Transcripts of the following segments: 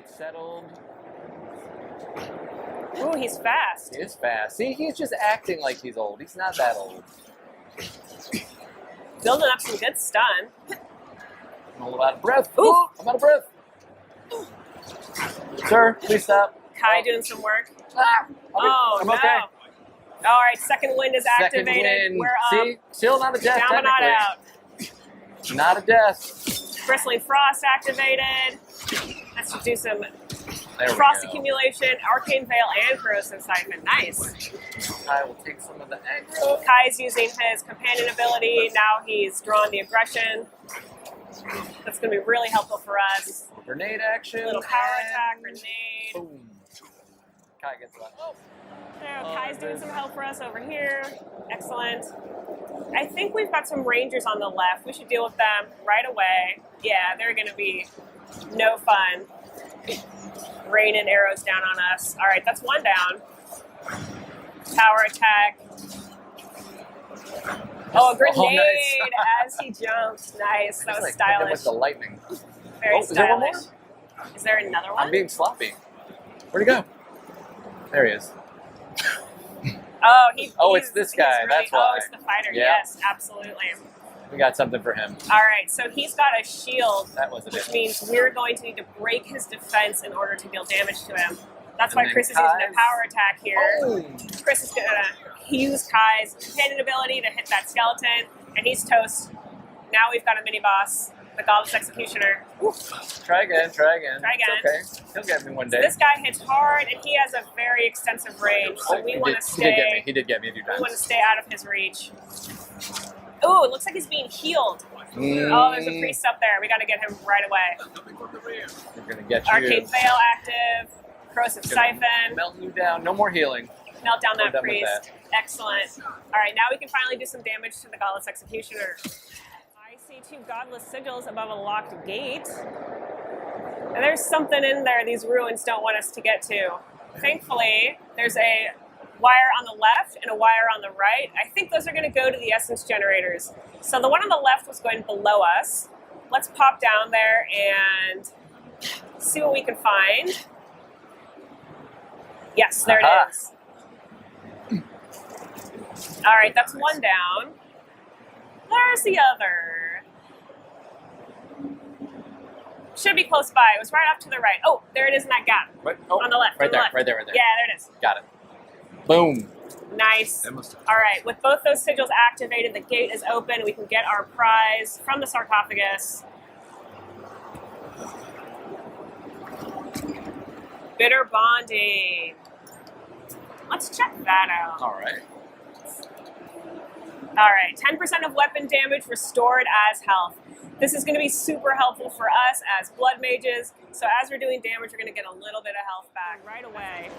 get settled. Ooh, he's fast. He is fast. See, he's just acting like he's old. He's not that old. Building up some good stun. I'm a little out of breath. Ooh. I'm out of breath. Sir, please stop. Kai doing some work. I'm okay. No. All right, second wind is Second activated. wind. We're up. See, still not a death. Down but not technically. out. Not a death. Bristling Frost activated. Let's do some There we Frost go. accumulation, Arcane Veil, and Corrosive Siphon. Nice. I will take some of the aggro. Kai's using his companion ability. Now he's drawn the aggression. That's going to be really helpful for us. Grenade action. A little power and attack, grenade. Boom. Kai gets that. Oh. There, Kai's doing some help for us over here. Excellent. I think we've got some rangers on the left. We should deal with them right away. Yeah, they're going to be no fun. Raining arrows down on us. All right, that's one down. Power attack. Oh, a grenade nice. as he jumps. Nice. That was Like, stylish. with the lightning. Very Is there one stylish. more? Is there another one? I'm being sloppy. Where'd he go? There he is. Oh, it's this guy, Really, that's why. Oh, it's the fighter. Yeah. Yes, absolutely. We got something for him. All right, so he's got a shield, That wasn't which it. means we're going to need to break his defense in order to deal damage to him. That's And why then Chris is using Kai's- a power attack here. Boom. Chris is going to use Kai's companion ability to hit that skeleton, and he's toast. Now we've got a mini boss, the Godless Executioner. Try again, try again. Try again. It's okay. He'll get me one So day. this guy hits hard, and he has a very extensive range, so we want to He did get me. stay. He did get me a few We want to times. stay out of his reach. Ooh, it looks like he's being healed. Oh, there's a priest up there. We got to get him right away. We're gonna get you. Arcane Veil active. Corrosive Siphon. Melt you down. No more healing. Melt down We're that done with priest. Excellent. All right, now we can finally do some damage to the Godless Executioner. I see two Godless Sigils above a locked gate. And there's something in there these ruins don't want us to get to. Thankfully, there's a wire on the left and a wire on the right. I think those are going to go to the essence generators. So the one on the left was going below us. Let's pop down there and see what we can find. Yes, there Aha. it is. All right, that's one down. There's the other. Should be close by. It was right off to the right. Oh, there it is in that gap. What? Oh, On the left. Right on the there, left. right there, right there. Yeah, there it is. Got it. Boom. Nice. All right, with both those sigils activated, the gate is open. We can get our prize from the sarcophagus. Bitter bonding. Let's check that out. All right. All right, 10% of weapon damage restored as health. This is going to be super helpful for us as blood mages. So as we're doing damage, we're going to get a little bit of health back right away.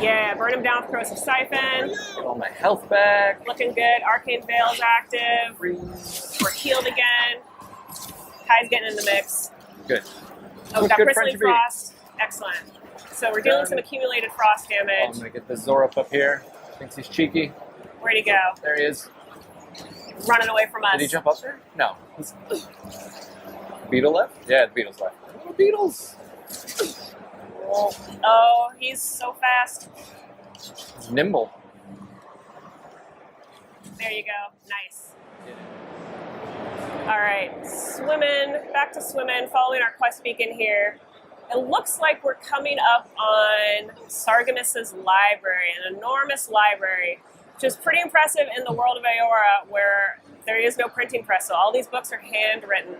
Yeah, burn him down with Corrosive Siphon. Get all my health back. Looking good. Arcane Veil's active. Freeze. We're healed again. Kai's getting in the mix. Good. Oh, we got Good Bristling friend to be. Frost. Excellent. So we're dealing with some accumulated frost Oh, I'm damage. gonna get the Zorup up here. Thinks he's cheeky. Where'd he go? There he is. Running away from us. Did he jump up there? No. Beetle left? Yeah, the beetle's left. Little beetles. Oh, he's so fast. He's nimble. There you go. Nice. All right, swimming, back to swimming, following our quest beacon here. It looks like we're coming up on Sargamis's library, an enormous library, which is pretty impressive in the world of Eora, where there is no printing press, so all these books are handwritten.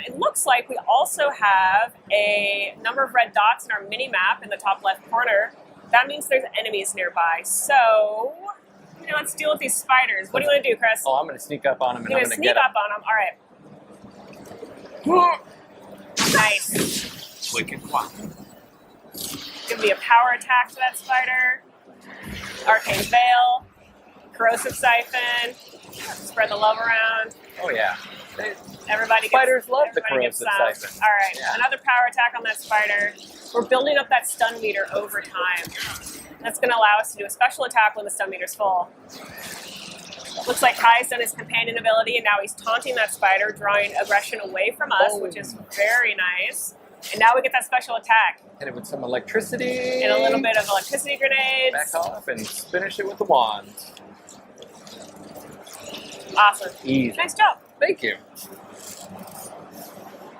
It looks like we also have a number of red dots in our mini-map in the top left corner. That means there's enemies nearby. So, let's deal with these spiders. What do you want to do, Chris? Oh, I'm gonna sneak up on him and You're I'm gonna gonna sneak get him. up on him. All right. Nice. Click and quack. Give me a power attack to that spider. Arcane Veil. Corrosive Siphon. Spread the love around. Oh yeah. Everybody gets, Spiders love the everybody gets corrosive some. siphon. All right, Yeah. another power attack on that spider. We're building up that stun meter over time. That's going to allow us to do a special attack when the stun meter's full. Looks like Kai's done his companion ability, and now he's taunting that spider, drawing aggression away from us, which is very nice. And now we get that special attack. Hit it with some electricity. And a little bit of electricity grenades. Back off and finish it with the wand. Awesome. Easy. Nice job. Thank you.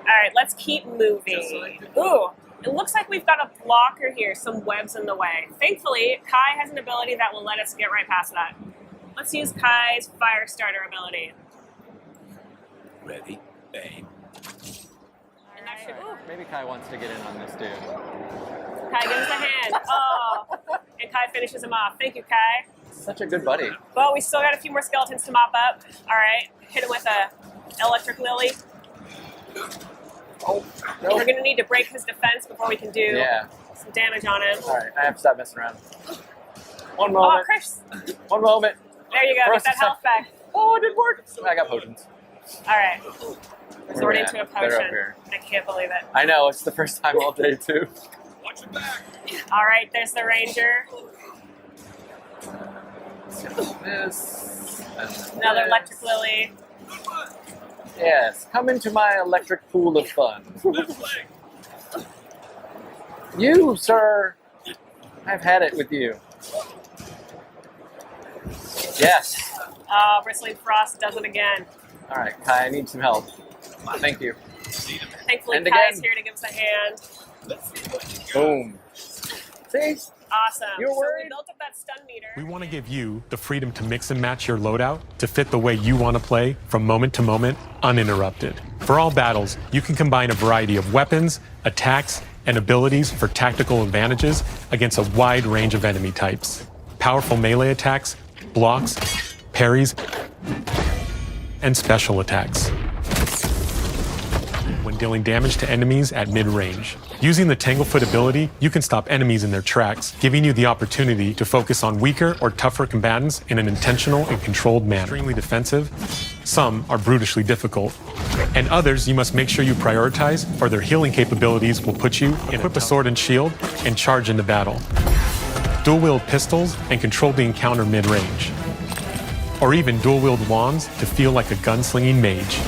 All right, let's keep moving. Ooh, it looks like we've got a blocker here, some webs in the way. Thankfully, Kai has an ability that will let us get right past that. Let's use Kai's fire starter ability. Ready, aim. And that should, ooh, Maybe Kai wants to get in on this dude. Kai gives us a hand. Oh, and Kai finishes him off. Thank you, Kai. Such a good buddy. Well, we still got a few more skeletons to mop up. All right, hit him with a electric lily. Oh, We're no. going to need to break his defense before we can do Yeah. some damage on him. All right, I have to stop messing around. One Oh, moment. Chris. One moment. There you go. For Get us that to health back. Oh, it didn't work. I got potions. All right. Where Resort we into a at? They're up potion. here. I can't believe it. I know, it's the first time all day, too. Watch your back. All right, there's the ranger. This. And Another this. electric lily. Yes, come into my electric pool of fun. Left leg. You, sir. I've had it with you. Yes. Oh, Bristling Frost does it again. All right, Kai, I need some help. Thank you. Thankfully, And Kai's again. here to give us a hand. Boom. See? Awesome. You're So we worried? built up that stun meter. We want to give you the freedom to mix and match your loadout to fit the way you want to play from moment to moment, uninterrupted. For all battles, you can combine a variety of weapons, attacks, and abilities for tactical advantages against a wide range of enemy types. Powerful melee attacks, blocks, parries, and special attacks when dealing damage to enemies at mid-range. Using the Tanglefoot ability, you can stop enemies in their tracks, giving you the opportunity to focus on weaker or tougher combatants in an intentional and controlled manner. Extremely defensive, some are brutishly difficult, and others you must make sure you prioritize, or their healing capabilities will put you in equip a sword and shield and charge into battle. Dual-wield pistols and control the encounter mid-range. Or even dual-wield wands to feel like a gunslinging mage.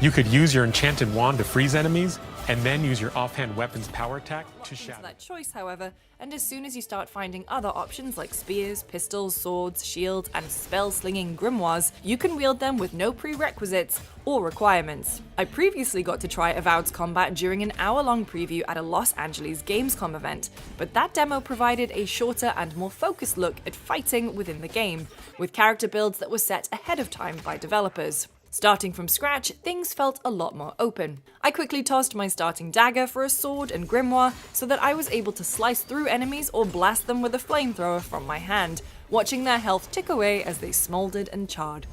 You could use your enchanted wand to freeze enemies, and then use your offhand weapon's power attack to into shatter. that choice, however, and as soon as you start finding other options like spears, pistols, swords, shields, and spell-slinging grimoires, you can wield them with no prerequisites or requirements. I previously got to try Avowed's combat during an hour-long preview at a Los Angeles Gamescom event, but that demo provided a shorter and more focused look at fighting within the game, with character builds that were set ahead of time by developers. Starting from scratch, things felt a lot more open. I quickly tossed my starting dagger for a sword and grimoire so that I was able to slice through enemies or blast them with a flamethrower from my hand, watching their health tick away as they smoldered and charred.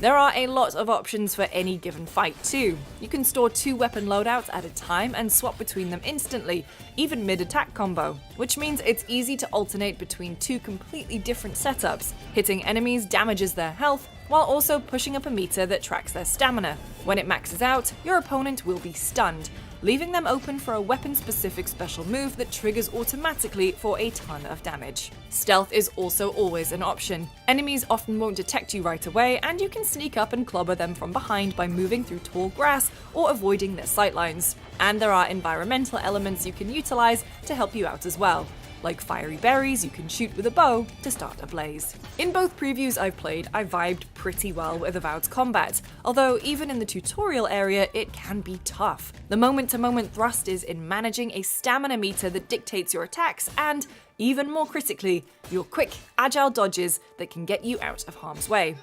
There are a lot of options for any given fight too. You can store 2 weapon loadouts at a time and swap between them instantly, even mid-attack combo, which means it's easy to alternate between 2 completely different setups. Hitting enemies damages their health, while also pushing up a meter that tracks their stamina. When it maxes out, your opponent will be stunned, leaving them open for a weapon-specific special move that triggers automatically for a ton of damage. Stealth is also always an option. Enemies often won't detect you right away, and you can sneak up and clobber them from behind by moving through tall grass or avoiding their sightlines. And there are environmental elements you can utilize to help you out as well, like fiery berries you can shoot with a bow to start a blaze. In both previews I've played, I vibed pretty well with Avowed's combat, although even in the tutorial area it can be tough. The moment-to-moment thrust is in managing a stamina meter that dictates your attacks and, even more critically, your quick, agile dodges that can get you out of harm's way.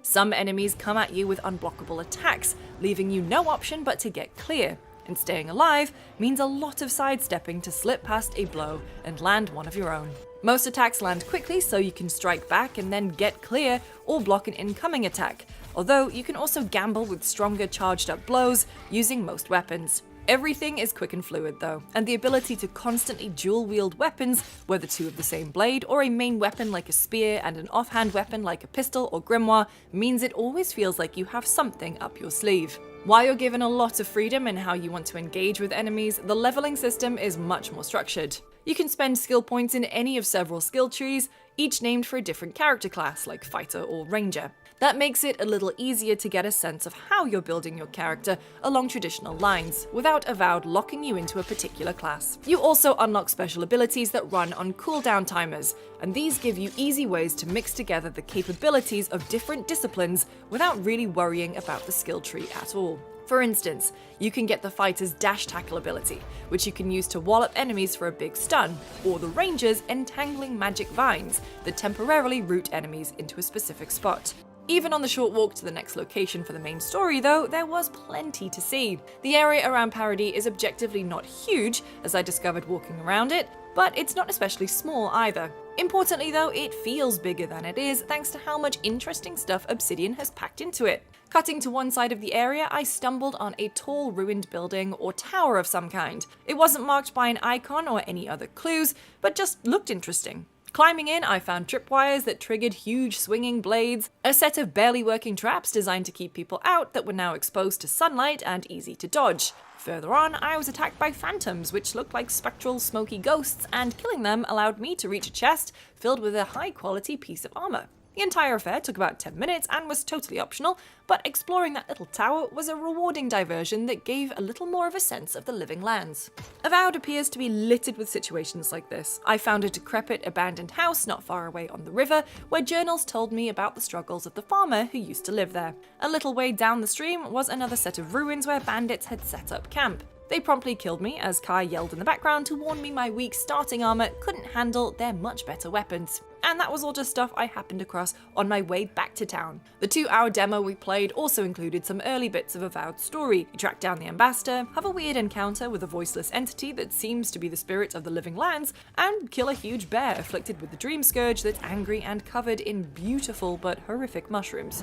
Some enemies come at you with unblockable attacks, leaving you no option but to get clear. And staying alive means a lot of sidestepping to slip past a blow and land one of your own. Most attacks land quickly, so you can strike back and then get clear or block an incoming attack, although you can also gamble with stronger charged up blows using most weapons. Everything is quick and fluid though, and the ability to constantly dual wield weapons, whether 2 of the same blade or a main weapon like a spear and an offhand weapon like a pistol or grimoire, means it always feels like you have something up your sleeve. While you're given a lot of freedom in how you want to engage with enemies, the leveling system is much more structured. You can spend skill points in any of several skill trees, each named for a different character class, like fighter or ranger. That makes it a little easier to get a sense of how you're building your character along traditional lines, without Avowed locking you into a particular class. You also unlock special abilities that run on cooldown timers, and these give you easy ways to mix together the capabilities of different disciplines without really worrying about the skill tree at all. For instance, you can get the fighter's dash tackle ability, which you can use to wallop enemies for a big stun, or the ranger's entangling magic vines that temporarily root enemies into a specific spot. Even on the short walk to the next location for the main story though, there was plenty to see. The area around Paradis is objectively not huge, as I discovered walking around it, but it's not especially small either. Importantly though, it feels bigger than it is thanks to how much interesting stuff Obsidian has packed into it. Cutting to one side of the area, I stumbled on a tall ruined building or tower of some kind. It wasn't marked by an icon or any other clues, but just looked interesting. Climbing in, I found tripwires that triggered huge swinging blades, a set of barely working traps designed to keep people out that were now exposed to sunlight and easy to dodge. Further on, I was attacked by phantoms, which looked like spectral, smoky ghosts, and killing them allowed me to reach a chest filled with a high-quality piece of armor. The entire affair took about 10 minutes and was totally optional, but exploring that little tower was a rewarding diversion that gave a little more of a sense of the living lands. Avowed appears to be littered with situations like this. I found a decrepit, abandoned house not far away on the river, where journals told me about the struggles of the farmer who used to live there. A little way down the stream was another set of ruins where bandits had set up camp. They promptly killed me as Kai yelled in the background to warn me my weak starting armor couldn't handle their much better weapons. And that was all just stuff I happened across on my way back to town. The 2-hour demo we played also included some early bits of Avowed's story. You track down the ambassador, have a weird encounter with a voiceless entity that seems to be the spirit of the living lands, and kill a huge bear afflicted with the dream scourge that's angry and covered in beautiful but horrific mushrooms.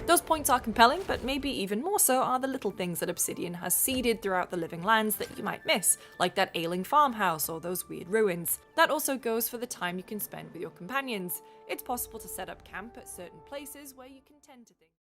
Those points are compelling, but maybe even more so are the little things that Obsidian has seeded throughout the living lands that you might miss, like that ailing farmhouse or those weird ruins. That also goes for the time you can spend with your companions. It's possible to set up camp at certain places where you can tend to things.